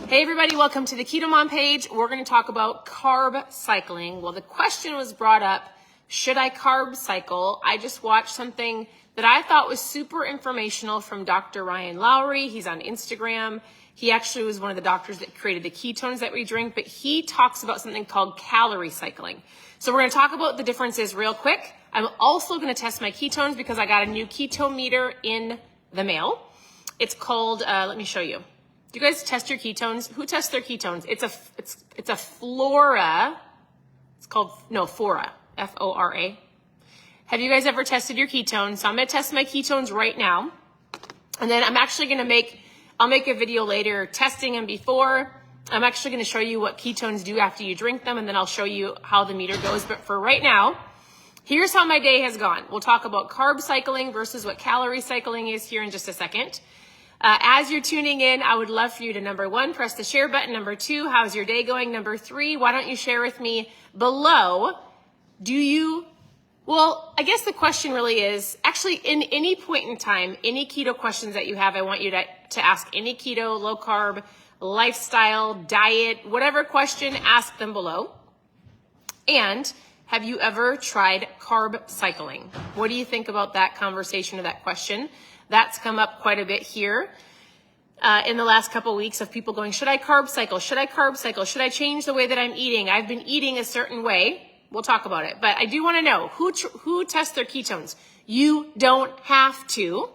Hey everybody, welcome to the Keto Mom page. We're going to talk about carb cycling. Well, the question was brought up, should I carb cycle? I just watched something that I thought was super informational from Dr. Ryan Lowry. He's on Instagram. He actually was one of the doctors that created the ketones that we drink, but he talks about something called calorie cycling. So we're going to talk about the differences real quick. I'm also going to test my ketones because I got a new keto meter in the mail. It's called, let me show you. Do you guys test your ketones? Who tests their ketones? It's a Flora. It's called, no, Fora, F-O-R-A. Have you guys ever tested your ketones? So I'm going to test my ketones right now. And then I'm actually going to I'll make a video later testing them before. I'm actually going to show you what ketones do after you drink them. And then I'll show you how the meter goes. But for right now, here's how my day has gone. We'll talk about carb cycling versus what calorie cycling is here in just a second. As you're tuning in, I would love for you to, number one, press the share button. Number two, how's your day going? Number three, why don't you share with me below? Well, I guess the question really is, actually, in any point in time, any keto questions that you have, I want you to ask any keto, low carb, lifestyle, diet, whatever question, ask them below. And have you ever tried carb cycling? What do you think about that conversation or that question? That's come up quite a bit here in the last couple of weeks of people going, should I carb cycle? Should I carb cycle? Should I change the way that I'm eating? I've been eating a certain way. We'll talk about it. But I do want to know, who tests their ketones? You don't have to.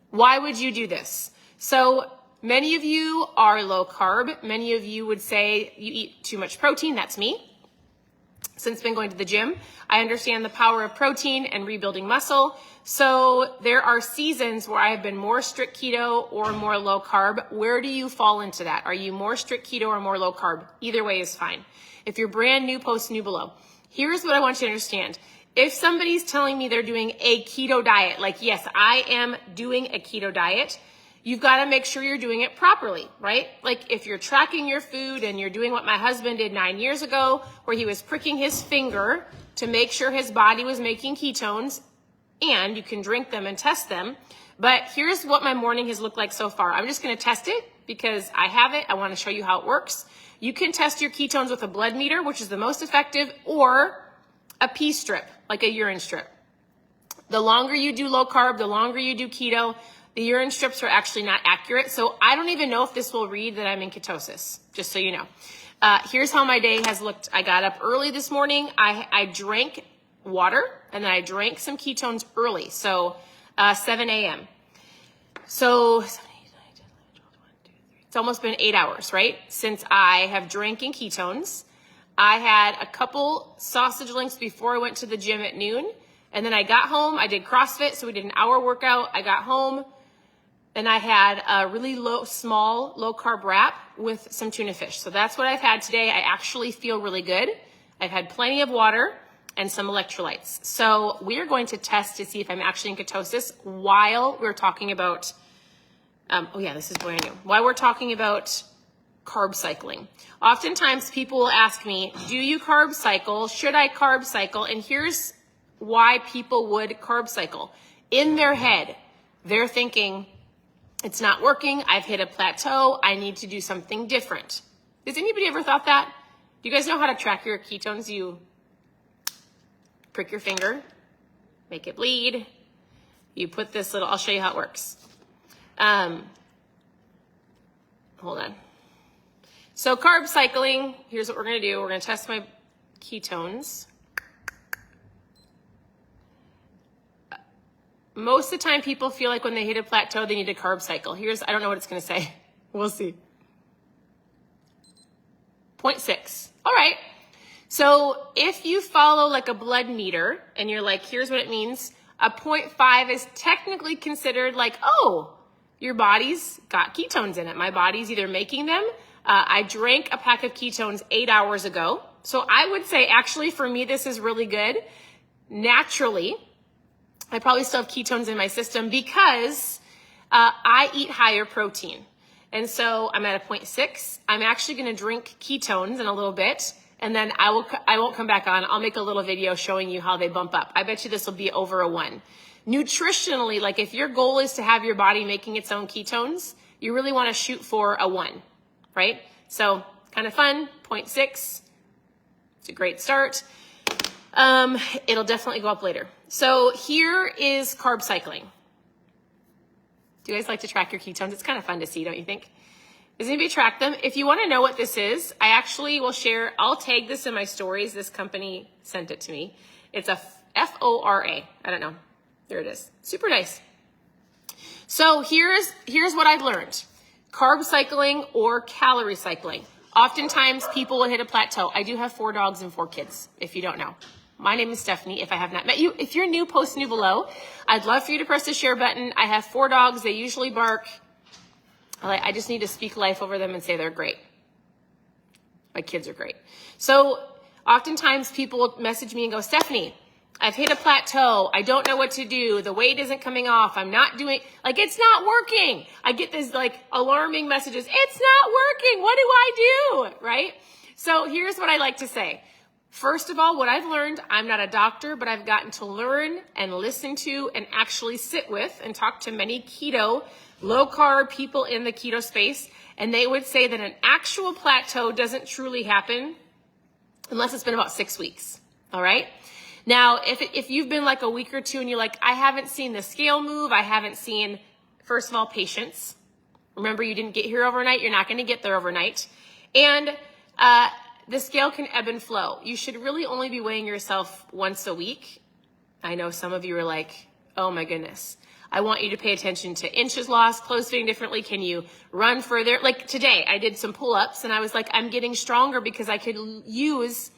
Why would you do this? So many of you are low carb. Many of you would say you eat too much protein. That's me. Since been going to the gym, I understand the power of protein and rebuilding muscle. So there are seasons where I have been more strict keto or more low carb. Where do you fall into that? Are you more strict keto or more low carb? Either way is fine. If you're brand new, post new below. Here's what I want you to understand. If somebody's telling me they're doing a keto diet, like, yes, I am doing a keto diet, you've got to make sure you're doing it properly, right? Like if you're tracking your food and you're doing what my husband did 9 years ago, where he was pricking his finger to make sure his body was making ketones, and you can drink them and test them. But here's what my morning has looked like so far. I'm just going to test it because I have it. I want to show you how it works. You can test your ketones with a blood meter, which is the most effective, or a pee strip, like a urine strip. The longer you do low carb, the longer you do keto, the urine strips are actually not accurate. So I don't even know if this will read that I'm in ketosis, just so you know. Here's how my day has looked. I got up early this morning. I drank water, and then I drank some ketones early, so 7 a.m. So 7, 8, 9, 10, 11, 12, 1, 2, 3. It's almost been 8 hours, right, since I have drinking ketones. I had a couple sausage links before I went to the gym at noon, and then I got home. I did CrossFit, so we did an hour workout. I got home, and I had a really small low-carb wrap with some tuna fish. So that's what I've had today. I actually feel really good. I've had plenty of water and some electrolytes. So we are going to test to see if I'm actually in ketosis while we're talking about, this is brand new. While we're talking about carb cycling. Oftentimes people will ask me, do you carb cycle? Should I carb cycle? And here's why people would carb cycle. In their head, they're thinking, it's not working. I've hit a plateau. I need to do something different. Has anybody ever thought that? Do you guys know how to track your ketones? You prick your finger, make it bleed. You put this little, I'll show you how it works. Hold on. So carb cycling, here's what we're going to do. We're going to test my ketones. Most of the time people feel like when they hit a plateau, they need to carb cycle. I don't know what it's going to say. We'll see. 0.6. All right. So if you follow like a blood meter and you're like, here's what it means. A 0.5 is technically considered like, oh, your body's got ketones in it. My body's either making them. I drank a pack of ketones 8 hours ago. So I would say actually for me, this is really good. Naturally, I probably still have ketones in my system because I eat higher protein. And so I'm at a 0.6. I'm actually going to drink ketones in a little bit. And then I won't come back on. I'll make a little video showing you how they bump up. I bet you this will be over a 1. Nutritionally, like if your goal is to have your body making its own ketones, you really want to shoot for a 1, right? So kind of fun, 0.6. It's a great start. It'll definitely go up later. So here is carb cycling. Do you guys like to track your ketones? It's kind of fun to see, don't you think? Does anybody track them? If you want to know what this is, I actually will share, I'll tag this in my stories. This company sent it to me. It's a FORA. I don't know. There it is. Super nice. So here's what I've learned. Carb cycling or calorie cycling. Oftentimes people will hit a plateau. I do have 4 dogs and 4 kids, if you don't know. My name is Stephanie. If I have not met you, if you're new, post new below. I'd love for you to press the share button. I have 4 dogs. They usually bark. I just need to speak life over them and say they're great. My kids are great. So oftentimes people message me and go, Stephanie, I've hit a plateau. I don't know what to do. The weight isn't coming off. I'm not doing, like, it's not working. I get these like alarming messages. It's not working. What do I do? Right? So here's what I like to say. First of all, what I've learned, I'm not a doctor, but I've gotten to learn and listen to and actually sit with and talk to many keto, low carb people in the keto space. And they would say that an actual plateau doesn't truly happen unless it's been about 6 weeks. All right. Now, if you've been like a week or 2 and you're like, I haven't seen the scale move. I haven't seen, first of all, patience. Remember, you didn't get here overnight. You're not going to get there overnight. And, the scale can ebb and flow. You should really only be weighing yourself once a week. I know some of you are like, oh my goodness. I want you to pay attention to inches lost, clothes fitting differently. Can you run further? Like today, I did some pull-ups and I was like, I'm getting stronger because I could use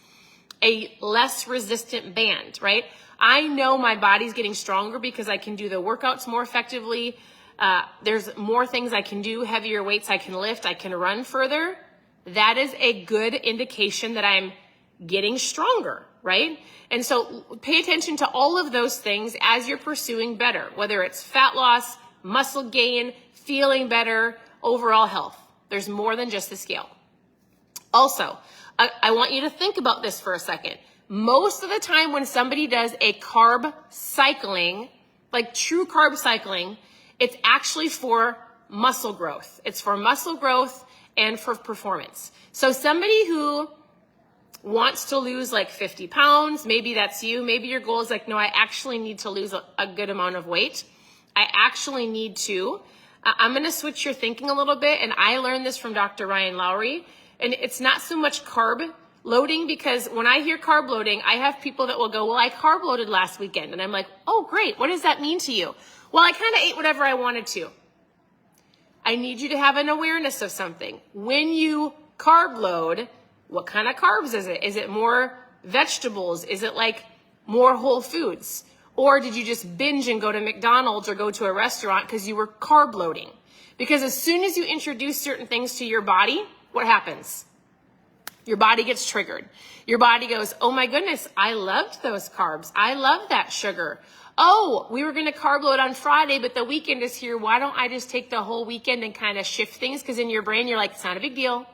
a less resistant band, right? I know my body's getting stronger because I can do the workouts more effectively. There's more things I can do, heavier weights I can lift, I can run further. That is a good indication that I'm getting stronger, right? And so pay attention to all of those things as you're pursuing better, whether it's fat loss, muscle gain, feeling better, overall health. There's more than just the scale. Also, I want you to think about this for a second. Most of the time when somebody does a carb cycling, like true carb cycling, it's actually for muscle growth. It's for muscle growth and for performance. So somebody who wants to lose like 50 pounds, maybe that's you. Maybe your goal is like, no, I actually need to lose a good amount of weight. I actually need to. I'm going to switch your thinking a little bit. And I learned this from Dr. Ryan Lowry. And it's not so much carb loading, because when I hear carb loading, I have people that will go, well, I carb loaded last weekend. And I'm like, oh, great. What does that mean to you? Well, I kind of ate whatever I wanted to. I need you to have an awareness of something. When you carb load, what kind of carbs is it? Is it more vegetables? Is it like more whole foods? Or did you just binge and go to McDonald's or go to a restaurant because you were carb loading? Because as soon as you introduce certain things to your body, what happens? Your body gets triggered. Your body goes, oh my goodness, I loved those carbs. I love that sugar. Oh, we were going to carb load on Friday, but the weekend is here. Why don't I just take the whole weekend and kind of shift things? Because in your brain, you're like, it's not a big deal.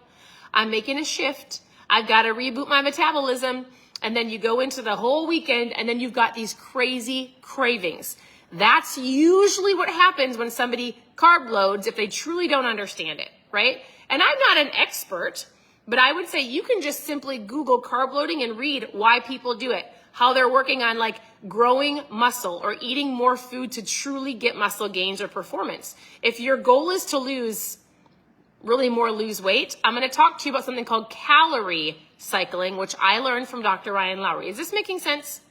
I'm making a shift. I've got to reboot my metabolism. And then you go into the whole weekend and then you've got these crazy cravings. That's usually what happens when somebody carb loads if they truly don't understand it, right? And I'm not an expert, but I would say you can just simply Google carb loading and read why people do it, how they're working on like growing muscle or eating more food to truly get muscle gains or performance. If your goal is to lose weight, I'm going to talk to you about something called calorie cycling, which I learned from Dr. Ryan Lowry. Is this making sense?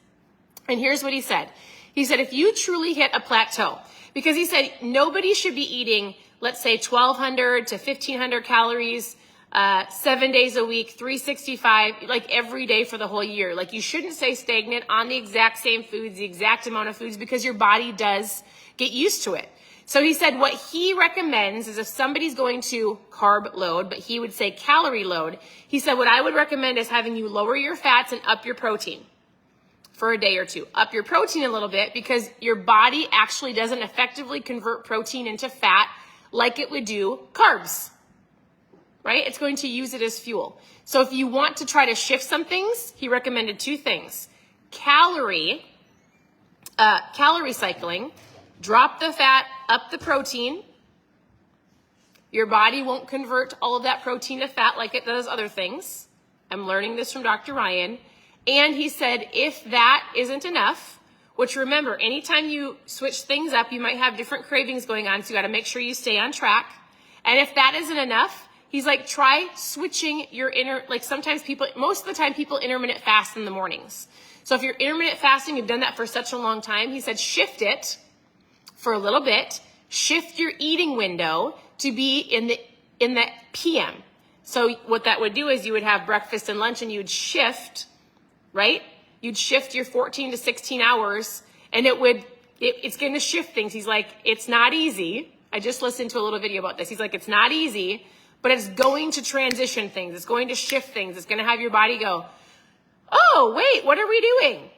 And here's what he said. He said, if you truly hit a plateau, because he said nobody should be eating, let's say 1,200 to 1,500 calories 7 days a week, 365, like every day for the whole year. Like you shouldn't stay stagnant on the exact same foods, the exact amount of foods, because your body does get used to it. So he said what he recommends is if somebody's going to carb load, but he would say calorie load, he said what I would recommend is having you lower your fats and up your protein for a day or two. Up your protein a little bit because your body actually doesn't effectively convert protein into fat like it would do carbs. Right? It's going to use it as fuel. So if you want to try to shift some things, he recommended 2 things. Calorie cycling, drop the fat, up the protein. Your body won't convert all of that protein to fat like it does other things. I'm learning this from Dr. Ryan. And he said, if that isn't enough, which remember, anytime you switch things up, you might have different cravings going on, so you got to make sure you stay on track. And if that isn't enough, he's like, try switching your sometimes most of the time people intermittent fast in the mornings. So if you're intermittent fasting, you've done that for such a long time, he said, shift it for a little bit, shift your eating window to be in the PM. So what that would do is you would have breakfast and lunch and you'd shift, right? You'd shift your 14 to 16 hours and it's going to shift things. He's like, it's not easy. I just listened to a little video about this. He's like, it's not easy, but it's going to transition things. It's going to shift things. It's going to have your body go, oh, wait, what are we doing?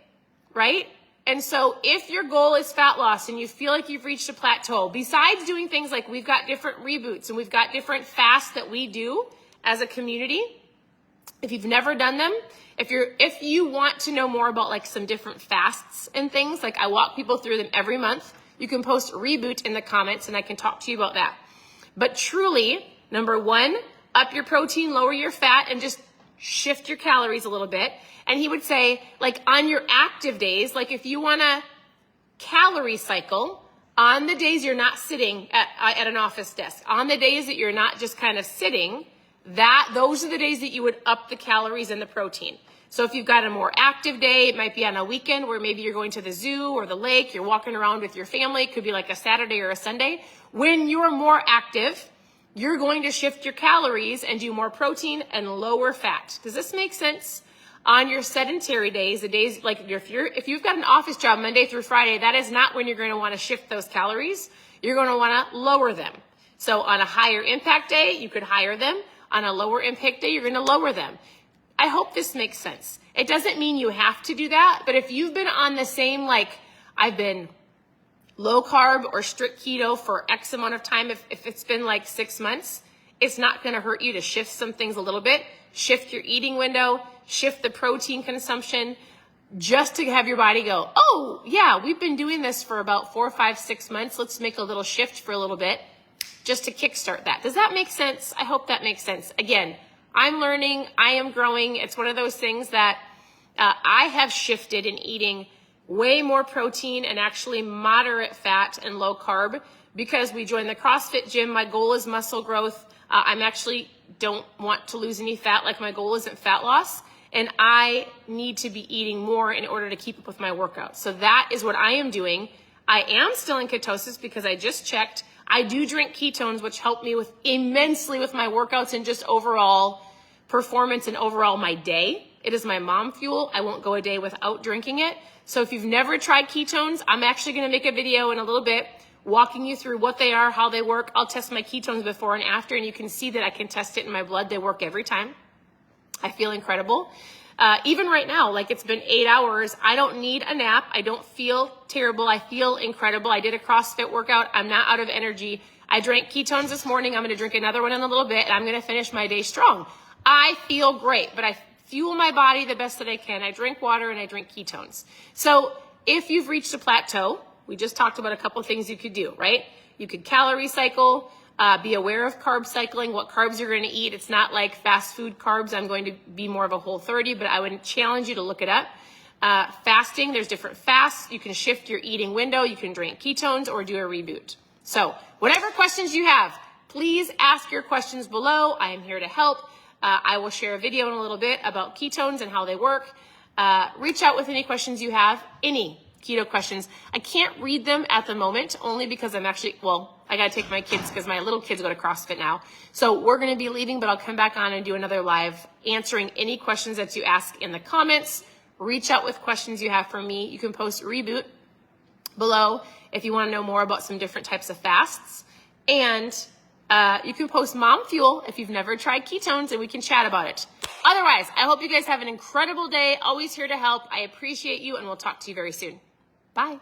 Right? And so if your goal is fat loss and you feel like you've reached a plateau, besides doing things like we've got different reboots and we've got different fasts that we do as a community, if you've never done them, if you want to know more about like some different fasts and things, like I walk people through them every month, you can post reboot in the comments and I can talk to you about that. But truly, number one, up your protein, lower your fat, and just shift your calories a little bit. And he would say, like on your active days, like if you want to calorie cycle on the days you're not sitting at an office desk, on the days that you're not just kind of sitting, those are the days that you would up the calories and the protein. So if you've got a more active day, it might be on a weekend where maybe you're going to the zoo or the lake, you're walking around with your family, it could be like a Saturday or a Sunday. When you're more active, you're going to shift your calories and do more protein and lower fat. Does this make sense? On your sedentary days, the days like if you've got an office job Monday through Friday, that is not when you're going to want to shift those calories. You're going to want to lower them. So on a higher impact day, you could higher them. On a lower impact day, you're going to lower them. I hope this makes sense. It doesn't mean you have to do that, but if you've been on the same, like I've been low carb or strict keto for X amount of time, if it's been like 6 months, it's not going to hurt you to shift some things a little bit. Shift your eating window, shift the protein consumption, just to have your body go, oh yeah, we've been doing this for about 4, 5, 6 months. Let's make a little shift for a little bit just to kickstart that. Does that make sense? I hope that makes sense. Again, I'm learning, I am growing. It's one of those things that I have shifted in eating way more protein and actually moderate fat and low carb because we joined the CrossFit gym. My goal is muscle growth. I'm actually don't want to lose any fat, like my goal isn't fat loss. And I need to be eating more in order to keep up with my workout. So that is what I am doing. I am still in ketosis because I just checked. I do drink ketones, which help me immensely with my workouts and just overall performance and overall my day. It is my mom fuel. I won't go a day without drinking it. So if you've never tried ketones, I'm actually going to make a video in a little bit walking you through what they are, how they work. I'll test my ketones before and after, and you can see that I can test it in my blood. They work every time. I feel incredible. Even right now, like it's been 8 hours. I don't need a nap. I don't feel terrible. I feel incredible. I did a CrossFit workout. I'm not out of energy. I drank ketones this morning. I'm going to drink another one in a little bit, and I'm going to finish my day strong. I feel great, but I fuel my body the best that I can. I drink water and I drink ketones. So if you've reached a plateau, we just talked about a couple of things you could do, right? You could calorie cycle, be aware of carb cycling, what carbs you're going to eat. It's not like fast food carbs. I'm going to be more of a Whole30, but I would challenge you to look it up. Fasting, there's different fasts. You can shift your eating window. You can drink ketones or do a reboot. So whatever questions you have, please ask your questions below. I am here to help. I will share a video in a little bit about ketones and how they work. Reach out with any questions you have, any keto questions. I can't read them at the moment only because I got to take my kids because my little kids go to CrossFit now. So we're going to be leaving, but I'll come back on and do another live answering any questions that you ask in the comments. Reach out with questions you have for me. You can post reboot below if you want to know more about some different types of fasts. And you can post Mom Fuel if you've never tried ketones, and we can chat about it. Otherwise, I hope you guys have an incredible day. Always here to help. I appreciate you, and we'll talk to you very soon. Bye.